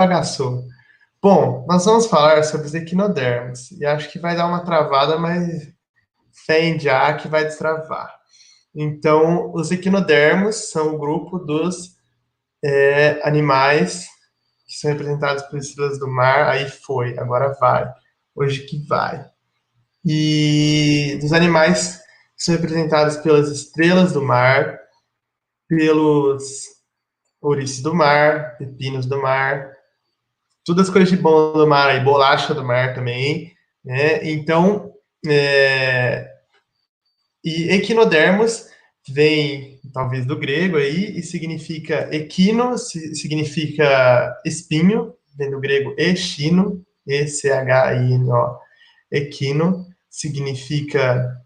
bagaçou. Bom, nós vamos falar sobre os equinodermos. E acho que vai dar uma travada, mas fé em já que vai destravar. Então, os equinodermos são o grupo dos animais que são representados por estrelas do mar. Aí foi, agora vai. Hoje que vai. E dos animais que são representados pelas estrelas do mar, pelos ouriços do mar, pepinos do mar, todas as coisas de bom do mar, e bolacha do mar também, né? Então, e equinodermos vem talvez do grego aí e significa equino, significa espinho, vem do grego echino, E-C-H-I-N-O, equino significa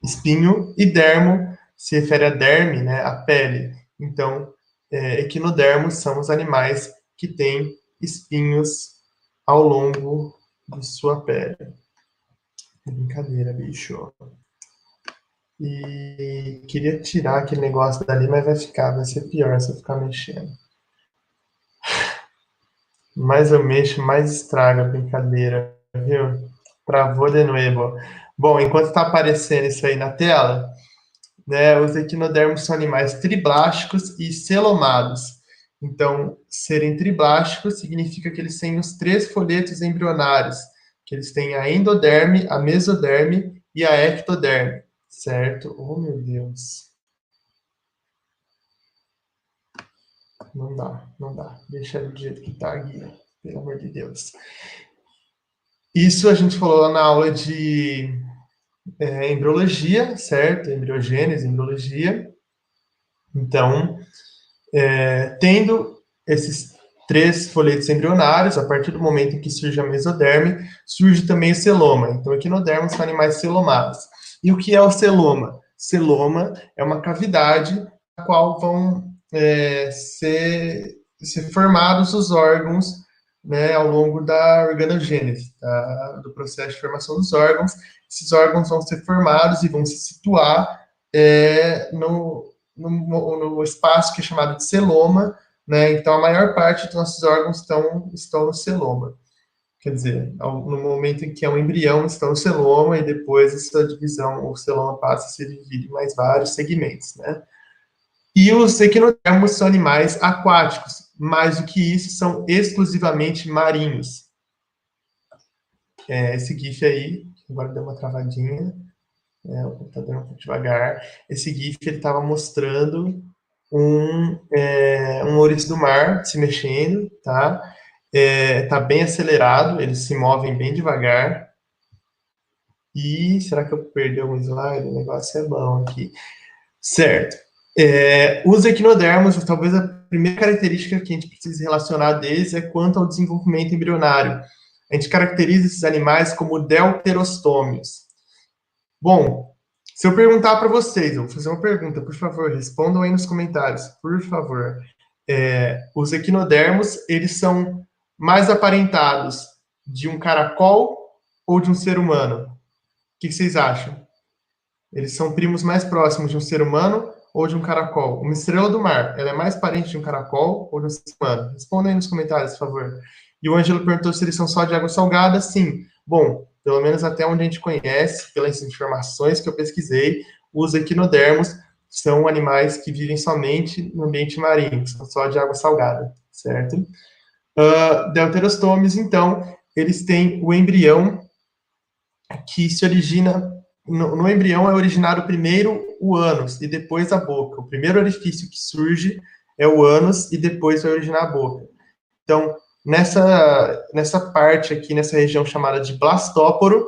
espinho e dermo se refere a derme, né, a pele. Então, equinodermos são os animais que têm espinhos ao longo de sua pele. Brincadeira, bicho. E queria tirar aquele negócio dali, mas vai ser pior se eu ficar mexendo. Mais eu mexo, mais estraga a brincadeira, viu? Travou de novo. Bom, enquanto está aparecendo isso aí na tela, né, os equinodermos são animais triblásticos e celomados. Então, serem triblásticos significa que eles têm os 3 folhetos embrionários, que eles têm a endoderme, a mesoderme e a ectoderme, certo? Oh, meu Deus. Não dá, não dá. Deixa do jeito que tá, Guia. Pelo amor de Deus. Isso a gente falou lá na aula de embriologia, certo? Embriogênese, embriologia. Então, tendo esses 3 folhetos embrionários, a partir do momento em que surge a mesoderme, surge também o celoma. Então, equinodermos são animais celomados. E o que é o celoma? Celoma é uma cavidade na qual vão ser formados os órgãos, né, ao longo da organogênese, do processo de formação dos órgãos. Esses órgãos vão ser formados e vão se situar no espaço que é chamado de celoma, né? Então, a maior parte dos nossos órgãos estão no celoma. Quer dizer, no momento em que é um embrião, estão no celoma, e depois essa divisão, o celoma passa a se dividir em mais vários segmentos, né? E os equinodermos são animais aquáticos. Mais do que isso, são exclusivamente marinhos. Esse GIF aí, agora deu uma travadinha, o computador um pouco devagar. Esse GIF ele estava mostrando um ouriço do mar se mexendo, tá? Tá bem acelerado, eles se movem bem devagar. E será que eu perdi algum slide? O negócio é bom aqui. Certo. Os equinodermos, talvez a primeira característica que a gente precisa relacionar deles é quanto ao desenvolvimento embrionário. A gente caracteriza esses animais como deuterostômios. Bom, se eu perguntar para vocês, eu vou fazer uma pergunta, por favor, respondam aí nos comentários, por favor. Os equinodermos, eles são mais aparentados de um caracol ou de um ser humano? O que vocês acham? Eles são primos mais próximos de um ser humano ou de um caracol? Uma estrela do mar, ela é mais parente de um caracol ou de um ser humano? Respondam aí nos comentários, por favor. E o Ângelo perguntou se eles são só de água salgada. Sim. Bom, pelo menos até onde a gente conhece, pelas informações que eu pesquisei, os equinodermos são animais que vivem somente no ambiente marinho, são só de água salgada, certo? Deuterostomes, então, eles têm o embrião que se origina... No embrião é originado primeiro o ânus e depois a boca. O primeiro orifício que surge é o ânus e depois vai originar a boca. Então, nessa parte aqui, nessa região chamada de blastóporo,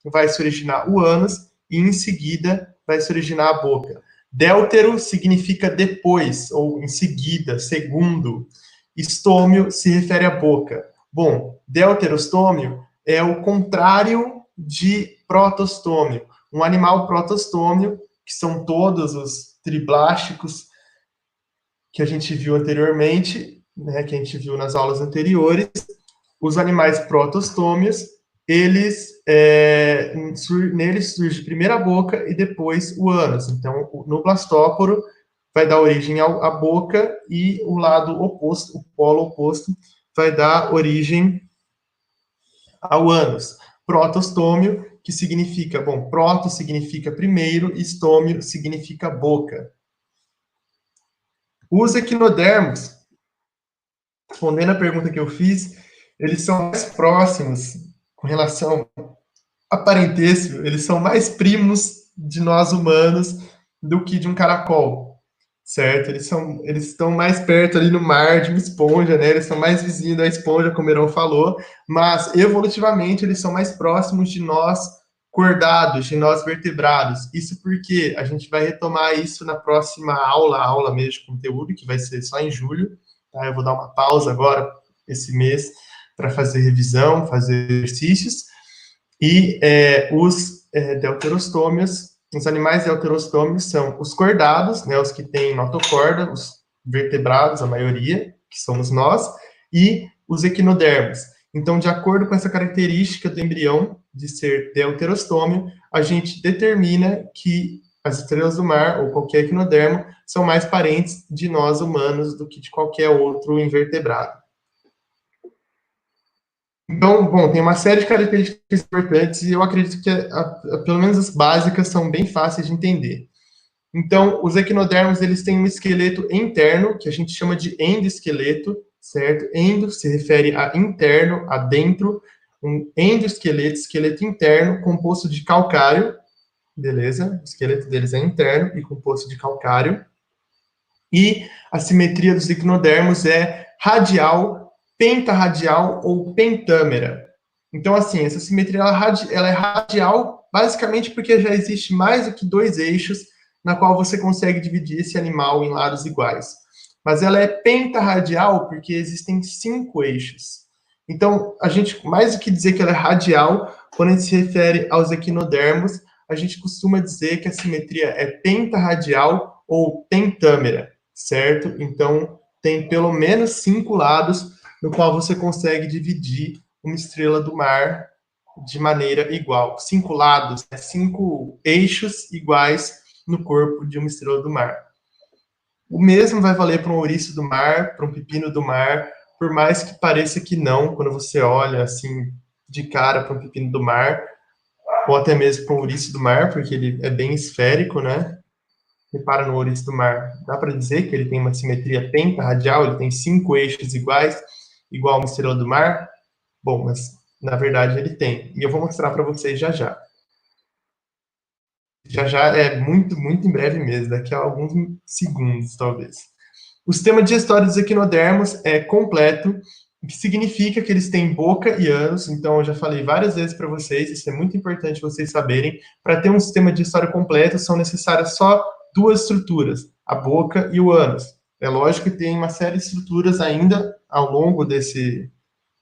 vai se originar o ânus e, em seguida, vai se originar a boca. Deutero significa depois, ou em seguida, segundo. Estômio se refere à boca. Bom, deuterostômio é o contrário de protostômio. Um animal protostômio, que são todos os triblásticos que a gente viu anteriormente, né, que a gente viu nas aulas anteriores. Os animais protostômios, neles surge primeiro a boca e depois o ânus. Então, no blastóporo, vai dar origem à boca, e o lado oposto, o polo oposto, vai dar origem ao ânus. Protostômio, que significa, bom, proto significa primeiro, estômio significa boca. Os equinodermos, respondendo a pergunta que eu fiz, eles são mais próximos com relação a parentesco, eles são mais primos de nós humanos do que de um caracol, certo? Eles estão mais perto ali no mar de uma esponja, né? Eles são mais vizinhos da esponja, como o Heron falou, mas evolutivamente eles são mais próximos de nós cordados, de nós vertebrados. Isso porque a gente vai retomar isso na próxima aula mesmo de conteúdo, que vai ser só em julho, tá? Eu vou dar uma pausa agora, esse mês, para fazer revisão, fazer exercícios, e os deuterostômios, os animais deuterostômios são os cordados, né, os que têm notocorda, os vertebrados, a maioria, que somos nós, e os equinodermos. Então, de acordo com essa característica do embrião de ser deuterostômio, a gente determina que as estrelas do mar, ou qualquer equinodermo, são mais parentes de nós humanos do que de qualquer outro invertebrado. Então, bom, tem uma série de características importantes e eu acredito que, pelo menos as básicas, são bem fáceis de entender. Então, os equinodermos, eles têm um esqueleto interno, que a gente chama de endoesqueleto, certo? Endo se refere a interno, a dentro, um endoesqueleto, esqueleto interno, composto de calcário, beleza? O esqueleto deles é interno e composto de calcário. E a simetria dos equinodermos é radial, pentarradial ou pentâmera. Então, assim, essa simetria ela é radial basicamente porque já existe mais do que dois eixos na qual você consegue dividir esse animal em lados iguais. Mas ela é pentarradial porque existem 5 eixos. Então, a gente, mais do que dizer que ela é radial, quando a gente se refere aos equinodermos, a gente costuma dizer que a simetria é pentarradial ou pentâmera, certo? Então, tem pelo menos 5 lados no qual você consegue dividir uma estrela do mar de maneira igual. 5 lados, 5 eixos iguais no corpo de uma estrela do mar. O mesmo vai valer para um ouriço do mar, para um pepino do mar, por mais que pareça que não, quando você olha assim de cara para um pepino do mar, ou até mesmo para um ouriço do mar, porque ele é bem esférico, né? Repara no ouriço do mar, dá para dizer que ele tem uma simetria pentarradial, ele tem 5 eixos iguais, igual a uma estrela do mar? Bom, mas na verdade ele tem. E eu vou mostrar para vocês já já. Já já é muito, muito em breve mesmo, daqui a alguns segundos, talvez. O sistema digestório dos equinodermos é completo, o que significa que eles têm boca e ânus, então eu já falei várias vezes para vocês, isso é muito importante vocês saberem, para ter um sistema digestório completo são necessárias só 2 estruturas, a boca e o ânus. É lógico que tem uma série de estruturas ainda ao longo desse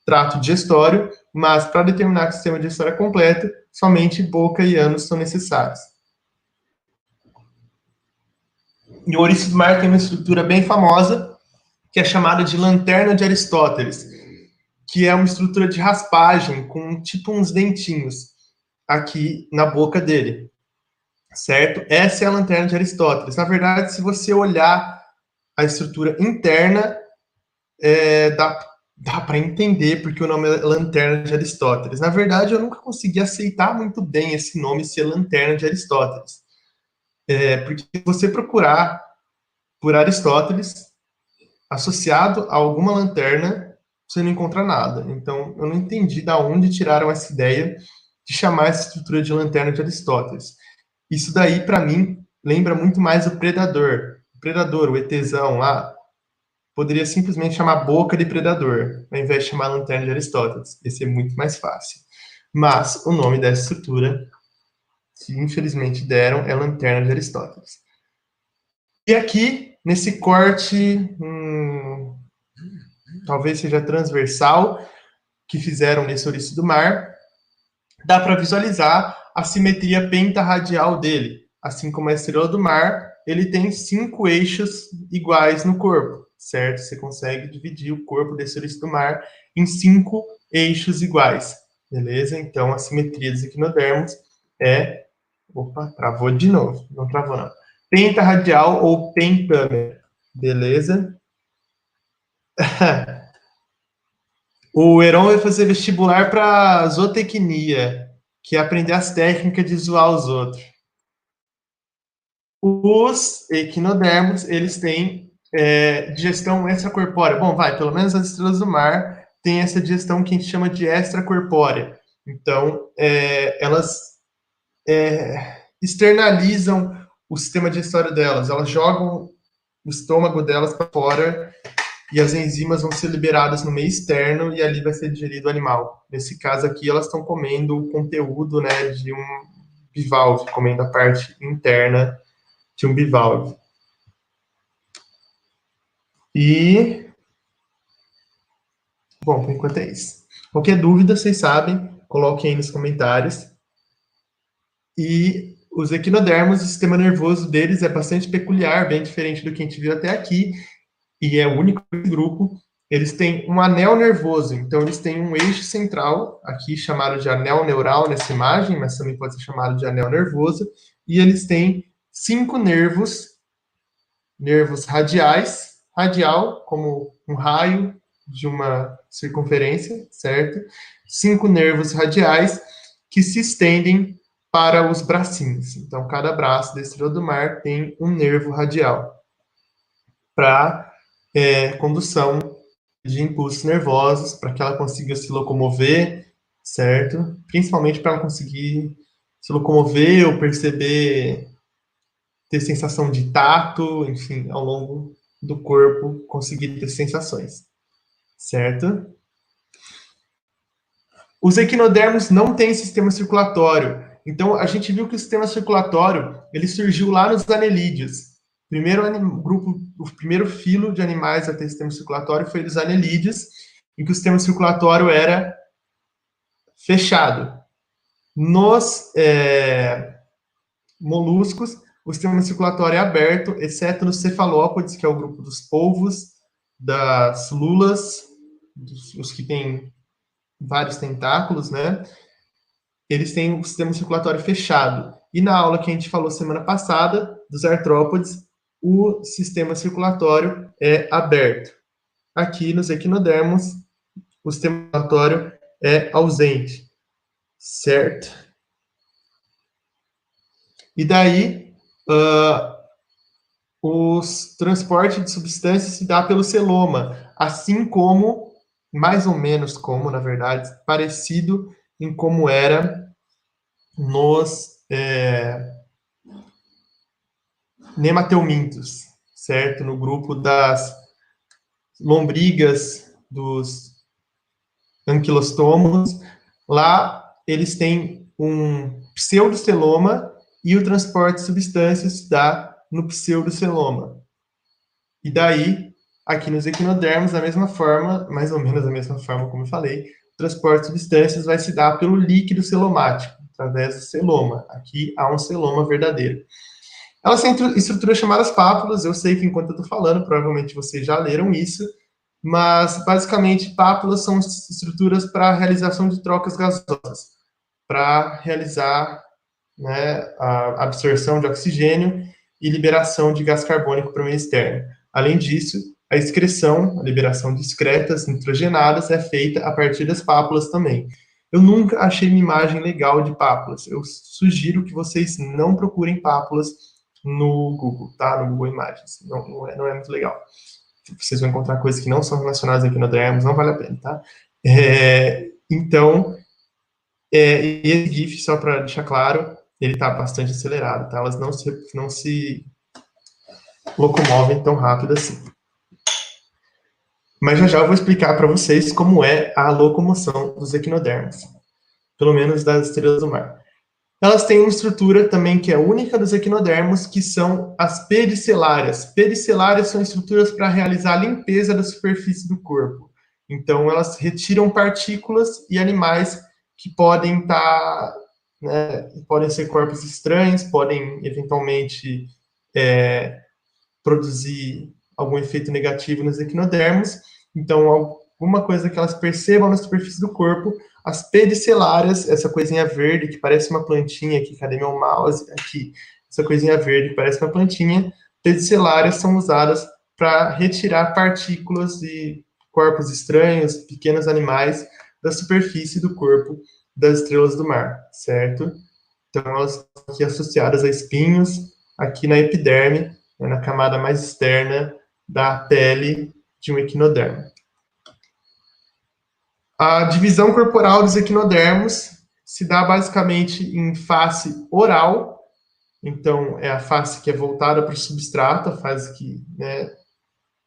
trato digestório, mas para determinar que o sistema digestório é completo, somente boca e ânus são necessários. E o ouriço do mar tem uma estrutura bem famosa, que é chamada de lanterna de Aristóteles, que é uma estrutura de raspagem com tipo uns dentinhos aqui na boca dele, certo? Essa é a lanterna de Aristóteles. Na verdade, se você olhar a estrutura interna, dá para entender porque o nome é lanterna de Aristóteles. Na verdade, eu nunca consegui aceitar muito bem esse nome ser lanterna de Aristóteles. Porque se você procurar por Aristóteles, associado a alguma lanterna, você não encontra nada. Então, eu não entendi de onde tiraram essa ideia de chamar essa estrutura de lanterna de Aristóteles. Isso daí, para mim, lembra muito mais o predador. O predador, o ETzão lá, poderia simplesmente chamar boca de predador, ao invés de chamar lanterna de Aristóteles. Ia ser muito mais fácil. Mas o nome dessa estrutura, que infelizmente deram, é lanterna de Aristóteles. E aqui, nesse corte, talvez seja transversal, que fizeram nesse ouriço do mar, dá para visualizar a simetria pentarradial dele. Assim como a estrela do mar, ele tem 5 eixos iguais no corpo, certo? Você consegue dividir o corpo desse ouriço do mar em 5 eixos iguais, beleza? Então, a simetria dos equinodermos é... Opa, travou de novo. Não travou, não. Pentarradial ou pentâmera, beleza? O Heron vai fazer vestibular para zootecnia, que é aprender as técnicas de zoar os outros. Os equinodermos, eles têm digestão extracorpórea. Bom, pelo menos as estrelas do mar têm essa digestão que a gente chama de extracorpórea. Então, elas externalizam o sistema digestório delas, elas jogam o estômago delas para fora e as enzimas vão ser liberadas no meio externo e ali vai ser digerido o animal. Nesse caso aqui, elas estão comendo o conteúdo, né, de um bivalve, comendo a parte interna de um bivalve. E, bom, por enquanto é isso. Qualquer dúvida, vocês sabem, coloquem aí nos comentários. E os equinodermos, o sistema nervoso deles é bastante peculiar, bem diferente do que a gente viu até aqui, e é o único grupo. Eles têm um anel nervoso, então eles têm um eixo central, aqui chamado de anel neural nessa imagem, mas também pode ser chamado de anel nervoso, e eles têm 5 nervos radiais, radial, como um raio de uma circunferência, certo? 5 nervos radiais que se estendem para os bracinhos. Então, cada braço da estrela do mar tem um nervo radial para condução de impulsos nervosos, para que ela consiga se locomover, certo? Principalmente para ela conseguir se locomover ou perceber, ter sensação de tato, enfim, ao longo do corpo, conseguir ter sensações, certo? Os equinodermos não têm sistema circulatório. Então, a gente viu que o sistema circulatório ele surgiu lá nos anelídeos. O primeiro filo de animais a ter sistema circulatório foi dos anelídeos, em que o sistema circulatório era fechado. Nos moluscos, o sistema circulatório é aberto, exceto nos cefalópodes, que é o grupo dos polvos, das lulas, os que têm vários tentáculos, né? Eles têm o sistema circulatório fechado. E na aula que a gente falou semana passada, dos artrópodes, o sistema circulatório é aberto. Aqui nos equinodermos, o sistema circulatório é ausente, certo? E daí, os transportes de substâncias se dá pelo celoma, assim como, mais ou menos como, na verdade, parecido em como era nos nemateumintos, certo? No grupo das lombrigas, dos anquilostomos, lá eles têm um pseudoceloma e o transporte de substâncias se dá no pseudoceloma. E daí, aqui nos equinodermos, da mesma forma, mais ou menos da mesma forma como eu falei, o transporte de substâncias vai se dar pelo líquido celomático, através do celoma. Aqui há um celoma verdadeiro. Elas têm estruturas chamadas pápulas, eu sei que enquanto eu estou falando, provavelmente vocês já leram isso, mas basicamente pápulas são estruturas para a realização de trocas gasosas, para realizar, né, a absorção de oxigênio e liberação de gás carbônico para o meio externo. Além disso, a excreção, a liberação de excretas nitrogenadas é feita a partir das pápulas também. Eu nunca achei uma imagem legal de pápulas. Eu sugiro que vocês não procurem pápulas no Google, tá? No Google Imagens. Não é muito legal. Vocês vão encontrar coisas que não são relacionadas aqui no equinodermos, não vale a pena, tá? Então, e esse GIF, só para deixar claro, ele está bastante acelerado, tá? Elas não se locomovem tão rápido assim. Mas já eu vou explicar para vocês como é a locomoção dos equinodermos, pelo menos das estrelas do mar. Elas têm uma estrutura também que é única dos equinodermos, que são as pericelárias. Pericelárias são estruturas para realizar a limpeza da superfície do corpo. Então, elas retiram partículas e animais que podem estar, né, podem ser corpos estranhos, podem eventualmente produzir algum efeito negativo nos equinodermos. Então, alguma coisa que elas percebam na superfície do corpo, as pedicelárias, essa coisinha verde que parece uma plantinha aqui, cadê meu mouse? Aqui, essa coisinha verde que parece uma plantinha, pedicelárias são usadas para retirar partículas e corpos estranhos, pequenos animais da superfície do corpo das estrelas do mar, certo? Então, elas estão aqui associadas a espinhos, aqui na epiderme, né, na camada mais externa da pele de um equinodermo. A divisão corporal dos equinodermos se dá basicamente em face oral, então é a face que é voltada para o substrato, a face que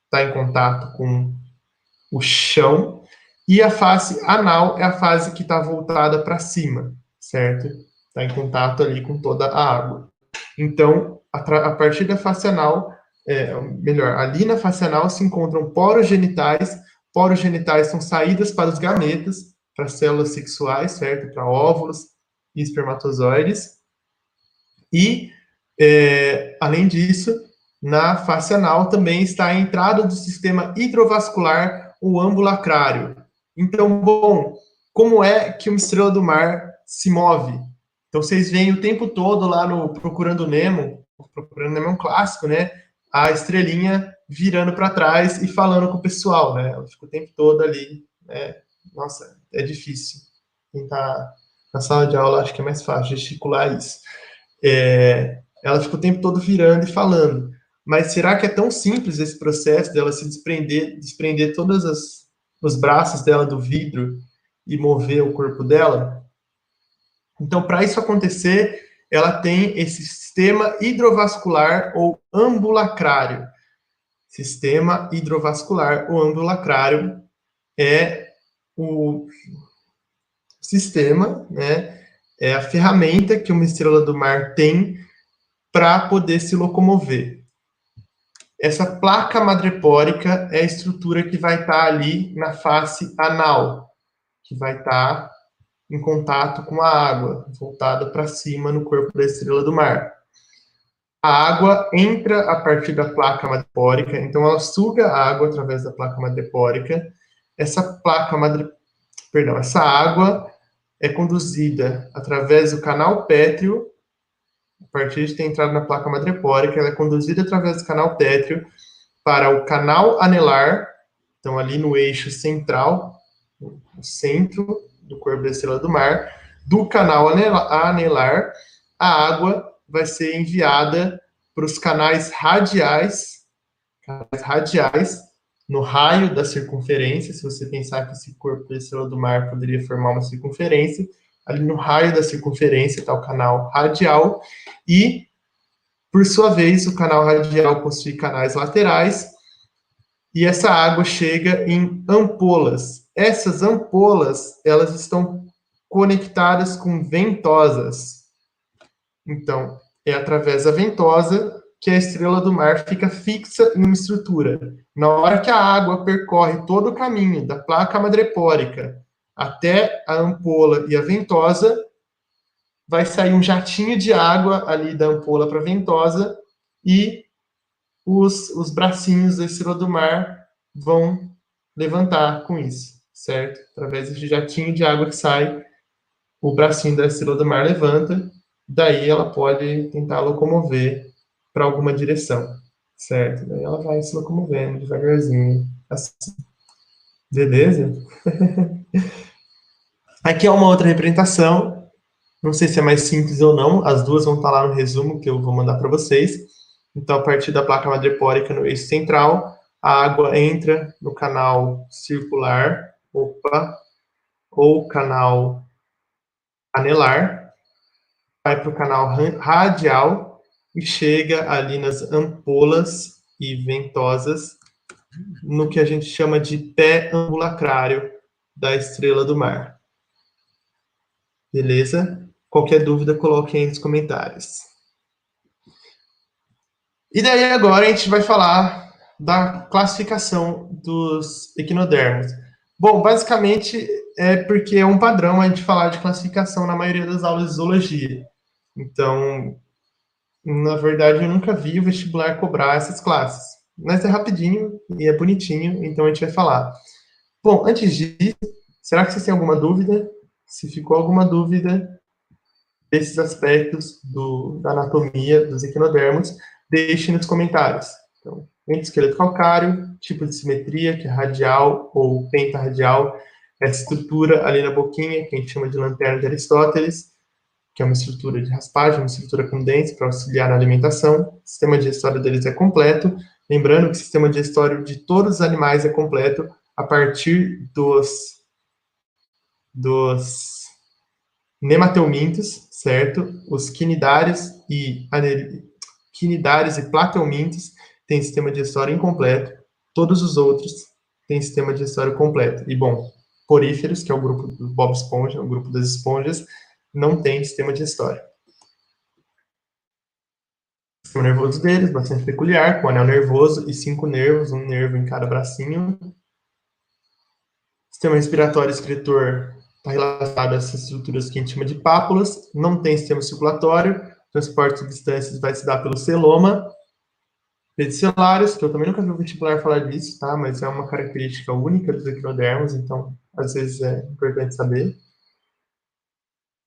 está em contato com o chão, e a face anal é a face que está voltada para cima, certo? Está em contato ali com toda a água. Então, a partir da face anal, melhor, ali na face anal se encontram poros genitais. Poros genitais são saídas para os gametas, para células sexuais, certo? Para óvulos e espermatozoides. E, além disso, na face anal também está a entrada do sistema hidrovascular, o ambulacrário. Então, bom, como é que uma estrela do mar se move? Então, vocês veem o tempo todo lá no Procurando Nemo é um clássico, né? A estrelinha virando para trás e falando com o pessoal, né? Ela fica o tempo todo ali, né? Nossa, é difícil. Quem tá na sala de aula acho que é mais fácil gesticular isso. Ela fica o tempo todo virando e falando. Mas será que é tão simples esse processo dela se desprender todos os braços dela do vidro e mover o corpo dela? Então, para isso acontecer, ela tem esse sistema hidrovascular ou ambulacrário. Sistema hidrovascular ou ambulacrário é o sistema, né? É a ferramenta que uma estrela do mar tem para poder se locomover. Essa placa madrepórica é a estrutura que vai estar ali na face anal, que vai estar em contato com a água, voltada para cima no corpo da estrela do mar. A água entra a partir da placa madrepórica, então ela suga a água através da placa madrepórica. Essa água é conduzida através do canal pétreo, a partir de ter entrado na placa madrepórica, ela é conduzida através do canal pétreo para o canal anelar, então ali no eixo central, no centro do corpo da estrela do mar. Do canal anelar, a água vai ser enviada para os canais radiais, no raio da circunferência. Se você pensar que esse corpo da estrela do mar poderia formar uma circunferência, ali no raio da circunferência está o canal radial, e, por sua vez, o canal radial possui canais laterais, e essa água chega em ampolas. Essas ampolas, elas estão conectadas com ventosas. Então, é através da ventosa que a estrela do mar fica fixa em uma estrutura. Na hora que a água percorre todo o caminho da placa madrepórica até a ampola e a ventosa, vai sair um jatinho de água ali da ampola para a ventosa, e os bracinhos da estrela do mar vão levantar com isso, certo? Através desse jatinho de água que sai, o bracinho da estrela do mar levanta, daí ela pode tentar locomover para alguma direção, certo? Daí ela vai se locomovendo devagarzinho, assim. Beleza? Aqui é uma outra representação, não sei se é mais simples ou não, as duas vão estar lá no resumo que eu vou mandar para vocês. Então, a partir da placa madrepórica no eixo central, a água entra no canal circular, ou canal anelar, vai para o canal radial e chega ali nas ampolas e ventosas, no que a gente chama de pé ambulacrário da estrela do mar. Beleza? Qualquer dúvida, coloque aí nos comentários. E daí agora a gente vai falar da classificação dos equinodermos. Bom, basicamente é porque é um padrão a gente falar de classificação na maioria das aulas de zoologia. Então, na verdade, eu nunca vi o vestibular cobrar essas classes. Mas é rapidinho e é bonitinho, então a gente vai falar. Bom, antes disso, será que vocês têm alguma dúvida? Se ficou alguma dúvida desses aspectos da anatomia dos equinodermos, deixe nos comentários. Então, endoesqueleto calcário, tipo de simetria, que é radial ou pentarradial, essa estrutura ali na boquinha, que a gente chama de lanterna de Aristóteles, que é uma estrutura de raspagem, uma estrutura com dentes para auxiliar na alimentação. O sistema digestório deles é completo. Lembrando que o sistema digestório de todos os animais é completo a partir dos nemateumintos, certo? Os quinidários e plateumintos têm sistema digestório incompleto. Todos os outros têm sistema digestório completo. E, bom, poríferos, que é o grupo do Bob Esponja, o grupo das esponjas, não tem sistema digestório. O sistema nervoso deles, bastante peculiar, com anel nervoso e 5 nervos, um nervo em cada bracinho. O sistema respiratório excretor está relacionado a essas estruturas que a gente chama de pápulas, não tem sistema circulatório, transporte de substâncias vai se dar pelo celoma, pedicelares, que eu também nunca vi um vestibular falar disso, tá? Mas é uma característica única dos equinodermos, então às vezes é importante saber.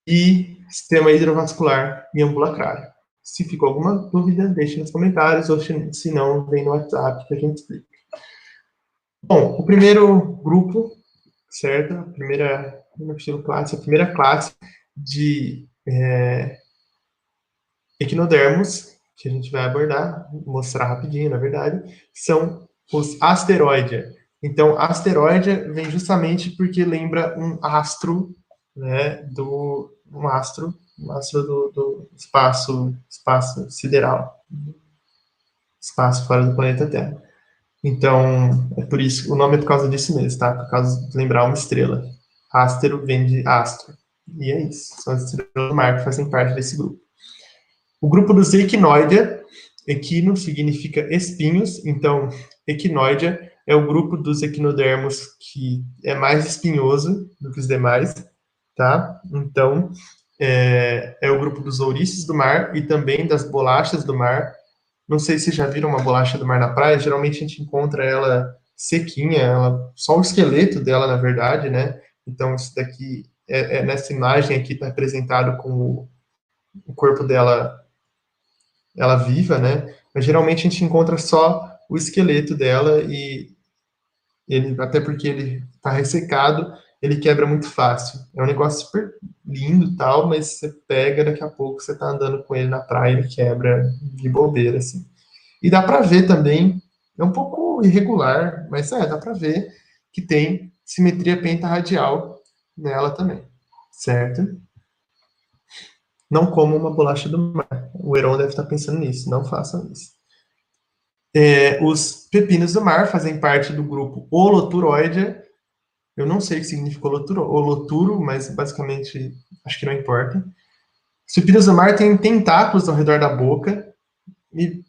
E sistema hidrovascular e ambulacrário. Se ficou alguma dúvida, deixe nos comentários, ou se não, vem no WhatsApp que a gente explica. Bom, o primeiro grupo, certo? A primeira classe de equinodermos, que a gente vai abordar, mostrar rapidinho, na verdade, são os asteroides. Então, asteroide vem justamente porque lembra um astro, né, um astro do espaço sideral, espaço fora do planeta Terra. Então, é por isso, o nome é por causa disso mesmo, tá? Por causa de lembrar uma estrela. Astero vem de astro. E é isso, são as estrelas do mar que fazem parte desse grupo. O grupo dos equinoidea, equino significa espinhos, então equinoidea é o grupo dos equinodermos que é mais espinhoso do que os demais, tá? Então, é o grupo dos ouriços do mar e também das bolachas do mar. Não sei se já viram uma bolacha do mar na praia, geralmente a gente encontra ela sequinha, só o esqueleto dela, na verdade, né? Então, isso daqui, nessa imagem aqui está representado com o corpo dela ela viva, né? Mas geralmente a gente encontra só o esqueleto dela e ele, até porque ele está ressecado, ele quebra muito fácil. É um negócio super lindo e tal, mas você pega, daqui a pouco você tá andando com ele na praia, ele quebra de bobeira, assim. E dá para ver também, é um pouco irregular, mas dá para ver que tem simetria pentarradial nela também, certo? Não como uma bolacha do mar. O Heron deve estar pensando nisso, não façam isso. Os pepinos do mar fazem parte do grupo Holoturoidea. Eu não sei o que significa holoturo, mas basicamente acho que não importa. Os pepinos do mar têm tentáculos ao redor da boca. E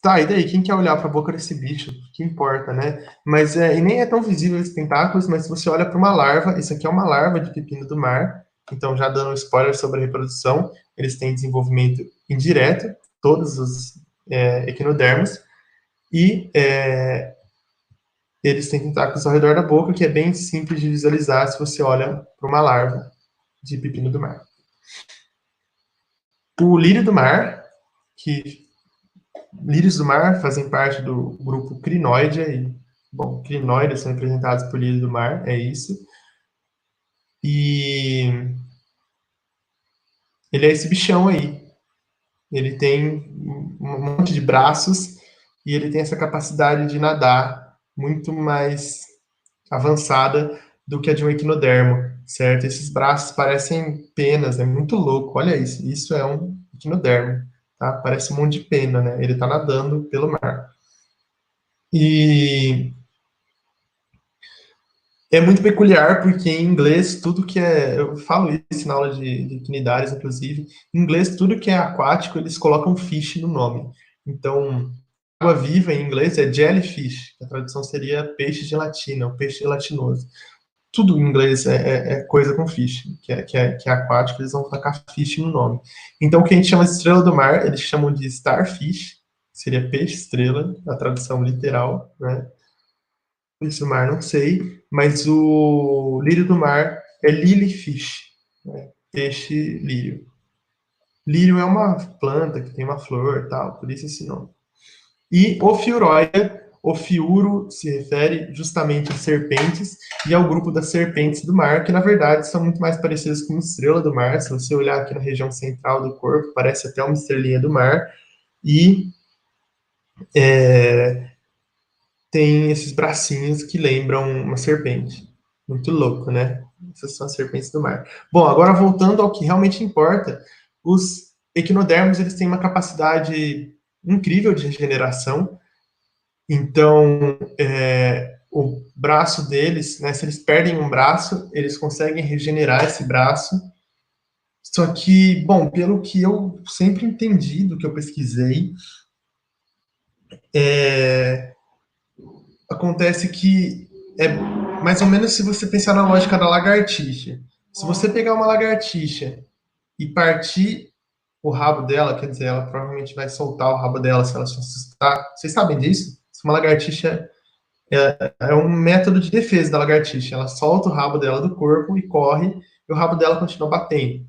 tá, e daí? Quem quer olhar para a boca desse bicho? Que importa, né? Mas e nem é tão visível esses tentáculos, mas se você olha para uma larva, isso aqui é uma larva de pepino do mar. Então, já dando um spoiler sobre a reprodução, eles têm desenvolvimento indireto, todos os equinodermos. E eles têm tentáculos ao redor da boca, que é bem simples de visualizar se você olha para uma larva de pepino do mar. O lírio do mar, que lírios do mar fazem parte do grupo Crinoidea, e, bom, crinoides são representados por lírio do mar, é isso. E ele é esse bichão aí. Ele tem um monte de braços e ele tem essa capacidade de nadar muito mais avançada do que a de um equinodermo, certo? Esses braços parecem penas, é muito louco. Olha isso, isso é um equinodermo, tá? Parece um monte de pena, né? Ele tá nadando pelo mar. E é muito peculiar porque em inglês tudo que eu falo isso na aula de equinidários, inclusive, em inglês tudo que é aquático eles colocam fish no nome. Então, água viva em inglês é jellyfish, a tradução seria peixe gelatina, ou peixe gelatinoso. Tudo em inglês é coisa com fish, que é aquático, eles vão tacar fish no nome. Então, o que a gente chama de estrela do mar, eles chamam de starfish, seria peixe-estrela, a tradução literal, né? Peixe do mar, não sei, mas o lírio do mar é lilyfish, né? Peixe-lírio. Lírio é uma planta que tem uma flor e tal, por isso esse nome. E Ophiuroida, Ophiuro se refere justamente às serpentes e ao grupo das serpentes do mar, que na verdade são muito mais parecidas com uma estrela do mar. Se você olhar aqui na região central do corpo, parece até uma estrelinha do mar. E tem esses bracinhos que lembram uma serpente. Muito louco, né? Essas são as serpentes do mar. Bom, agora voltando ao que realmente importa, os equinodermos eles têm uma capacidade incrível de regeneração. Então, o braço deles, né, se eles perdem um braço, eles conseguem regenerar esse braço. Só que, bom, pelo que eu sempre entendi do que eu pesquisei, acontece que é mais ou menos se você pensar na lógica da lagartixa. Se você pegar uma lagartixa e partir o rabo dela, quer dizer, ela provavelmente vai soltar o rabo dela se ela se assustar. Vocês sabem disso? Se uma lagartixa é um método de defesa da lagartixa. Ela solta o rabo dela do corpo e corre, e o rabo dela continua batendo.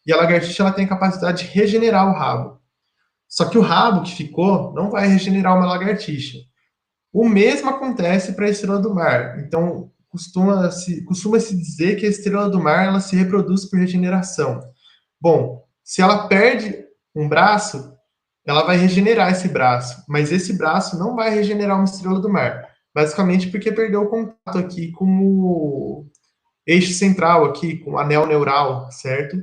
E a lagartixa ela tem a capacidade de regenerar o rabo. Só que o rabo que ficou não vai regenerar uma lagartixa. O mesmo acontece para a estrela do mar. Então, costuma-se dizer que a estrela do mar ela se reproduz por regeneração. Bom, se ela perde um braço, ela vai regenerar esse braço, mas esse braço não vai regenerar uma estrela do mar. Basicamente porque perdeu o contato aqui com o eixo central, aqui, com o anel neural, certo?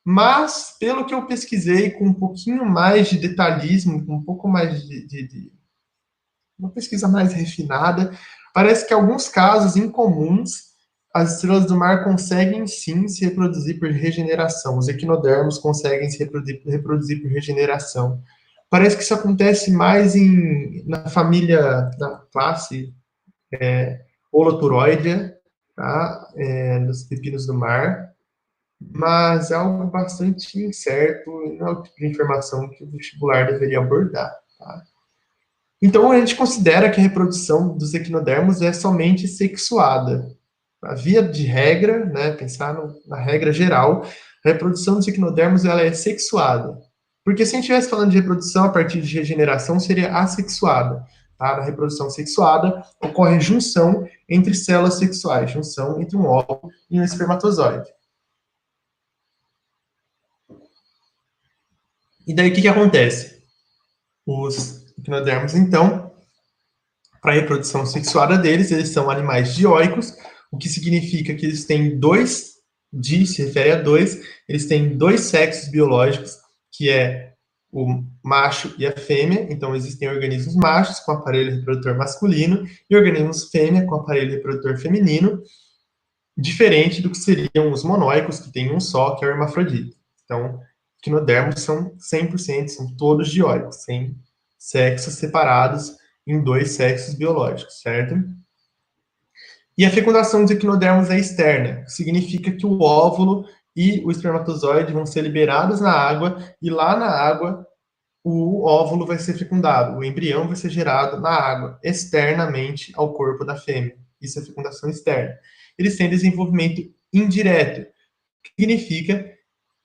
Mas, pelo que eu pesquisei, com um pouquinho mais de detalhismo, com um pouco mais de uma pesquisa mais refinada, parece que em alguns casos incomuns, as estrelas do mar conseguem sim se reproduzir por regeneração. Os equinodermos conseguem se reproduzir por regeneração. Parece que isso acontece mais na família, na classe Holoturoidea, tá? Dos pepinos do mar, mas é algo bastante incerto e não é o tipo de informação que o vestibular deveria abordar. Tá? Então, a gente considera que a reprodução dos equinodermos é somente sexuada. A via de regra, né, pensar na regra geral, a reprodução dos equinodermos ela é sexuada. Porque se a gente estivesse falando de reprodução a partir de regeneração, seria assexuada. Tá? Na reprodução sexuada, ocorre junção entre células sexuais, junção entre um óvulo e um espermatozoide. E daí o que acontece? Os equinodermos, então, para a reprodução sexuada deles, eles são animais dioicos, o que significa que eles têm se refere a dois, eles têm dois sexos biológicos, que é o macho e a fêmea. Então, existem organismos machos com aparelho reprodutor masculino e organismos fêmea com aparelho reprodutor feminino, diferente do que seriam os monóicos, que têm um só, que é o hermafrodita. Então, equinodermos são 100%, são todos dioicos, sem sexos separados em dois sexos biológicos, certo? E a fecundação dos equinodermos é externa, significa que o óvulo e o espermatozoide vão ser liberados na água, e lá na água o óvulo vai ser fecundado, o embrião vai ser gerado na água, externamente ao corpo da fêmea. Isso é fecundação externa. Eles têm desenvolvimento indireto, que significa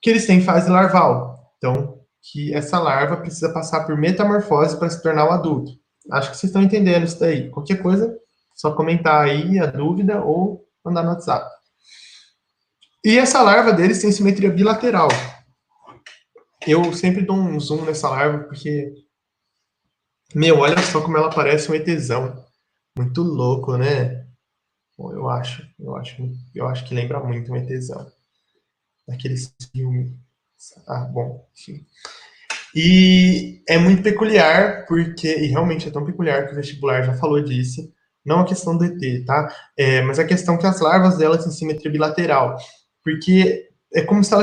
que eles têm fase larval. Então, que essa larva precisa passar por metamorfose para se tornar um adulto. Acho que vocês estão entendendo isso daí. Qualquer coisa, só comentar aí a dúvida ou mandar no WhatsApp. E essa larva deles tem simetria bilateral. Eu sempre dou um zoom nessa larva porque, meu, olha só como ela parece um ETzão. Muito louco, né? Bom, eu acho que lembra muito um ETzão. Daqueles filmes. Ah, bom, enfim. E é muito peculiar, e realmente é tão peculiar que o vestibular já falou disso, não a questão do ET, tá? Mas a questão que as larvas delas têm simetria bilateral, porque é como se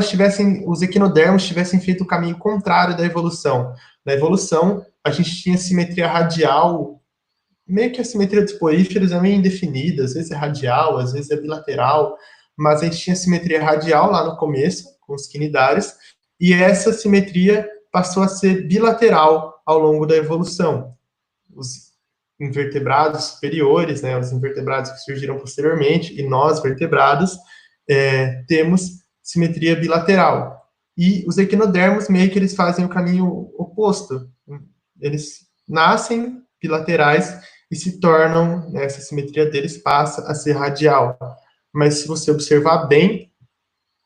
os equinodermos tivessem feito o caminho contrário da evolução. Na evolução, a gente tinha simetria radial, meio que a simetria dos poríferos é meio indefinida, às vezes é radial, às vezes é bilateral, mas a gente tinha simetria radial lá no começo, com os quinidários, e essa simetria passou a ser bilateral ao longo da evolução. Os invertebrados superiores, né, os invertebrados que surgiram posteriormente, e nós, vertebrados, temos simetria bilateral. E os equinodermos, meio que eles fazem o caminho oposto. Eles nascem bilaterais e se tornam, né, essa simetria deles passa a ser radial. Mas se você observar bem,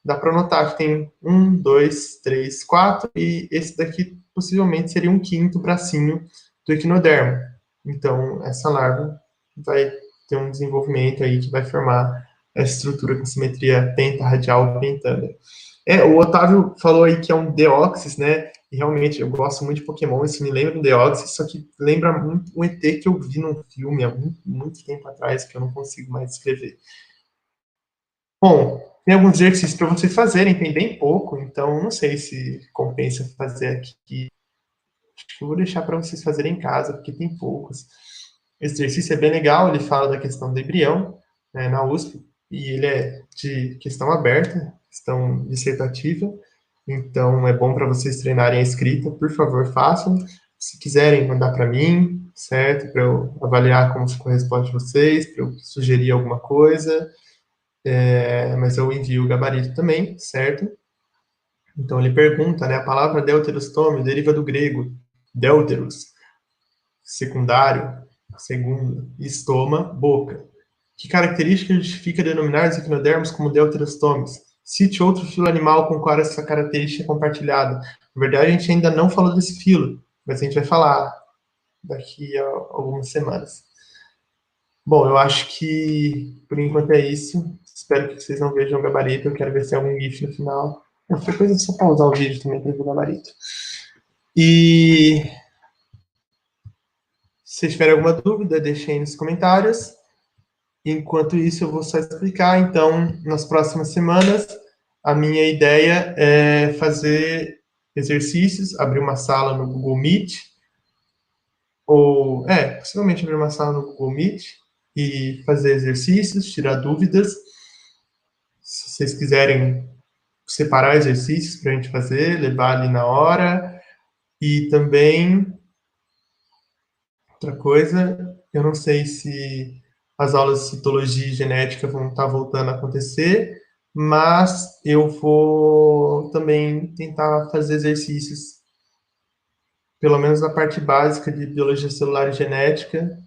dá para notar que tem 1, 2, 3, 4, e esse daqui possivelmente seria um quinto bracinho do equinodermo. Então, essa larva vai ter um desenvolvimento aí que vai formar essa estrutura com simetria pentarradial pentâmera. O Otávio falou aí que é um Deoxys, né? E realmente eu gosto muito de Pokémon, isso me lembra um Deoxys, só que lembra muito um ET que eu vi num filme há muito, muito tempo atrás, que eu não consigo mais descrever. Bom, tem alguns exercícios para vocês fazerem, tem bem pouco, então não sei se compensa fazer aqui. Acho que eu vou deixar para vocês fazerem em casa, porque tem poucos. Esse exercício é bem legal, ele fala da questão do embrião, né, na USP, e ele é de questão aberta, questão dissertativa, então é bom para vocês treinarem a escrita, por favor, façam. Se quiserem mandar para mim, certo? Para eu avaliar como ficou a resposta de vocês, para eu sugerir alguma coisa, mas eu envio o gabarito também, certo? Então ele pergunta, né, a palavra deuterostômio deriva do grego deuteros, secundário, segundo, e estoma, boca. Que característica justifica denominar os equinodermos como deuterostômios? Cite outro filo animal com qual essa característica é compartilhada. Na verdade, a gente ainda não falou desse filo, mas a gente vai falar daqui a algumas semanas. Bom, eu acho que por enquanto é isso. Espero que vocês não vejam o gabarito. Eu quero ver se tem algum GIF no final. Qualquer coisa é só pausar o vídeo também para ver o gabarito. E se vocês tiverem alguma dúvida, deixem aí nos comentários. Enquanto isso, eu vou só explicar. Então, nas próximas semanas, a minha ideia é fazer exercícios, abrir uma sala no Google Meet, ou, possivelmente abrir uma sala no Google Meet e fazer exercícios, tirar dúvidas. Se vocês quiserem separar exercícios para a gente fazer, levar ali na hora. E também, outra coisa, eu não sei se as aulas de citologia e genética vão estar voltando a acontecer, mas eu vou também tentar fazer exercícios, pelo menos na parte básica de biologia celular e genética,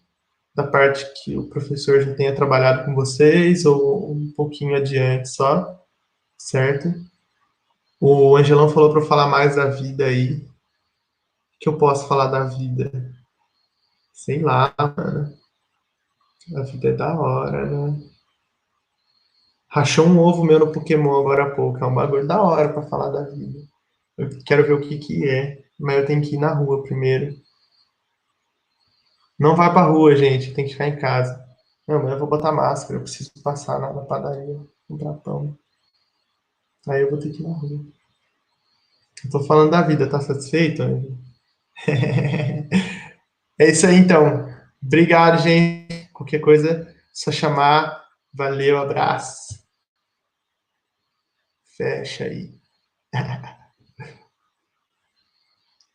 da parte que o professor já tenha trabalhado com vocês, ou um pouquinho adiante só, certo? O Angelão falou para eu falar mais da vida aí. O que eu posso falar da vida? Sei lá, mano. A vida é da hora, né? Rachou um ovo meu no Pokémon agora há pouco. É um bagulho da hora pra falar da vida. Eu quero ver o que que é, mas eu tenho que ir na rua primeiro. Não vai pra rua, gente. Tem que ficar em casa. Não, mas eu vou botar máscara. Eu preciso passar na padaria, comprar pão. Aí eu vou ter que ir na rua. Eu tô falando da vida. Tá satisfeito? É isso aí, então. Obrigado, gente. Qualquer coisa, só chamar. Valeu, abraço. Fecha aí.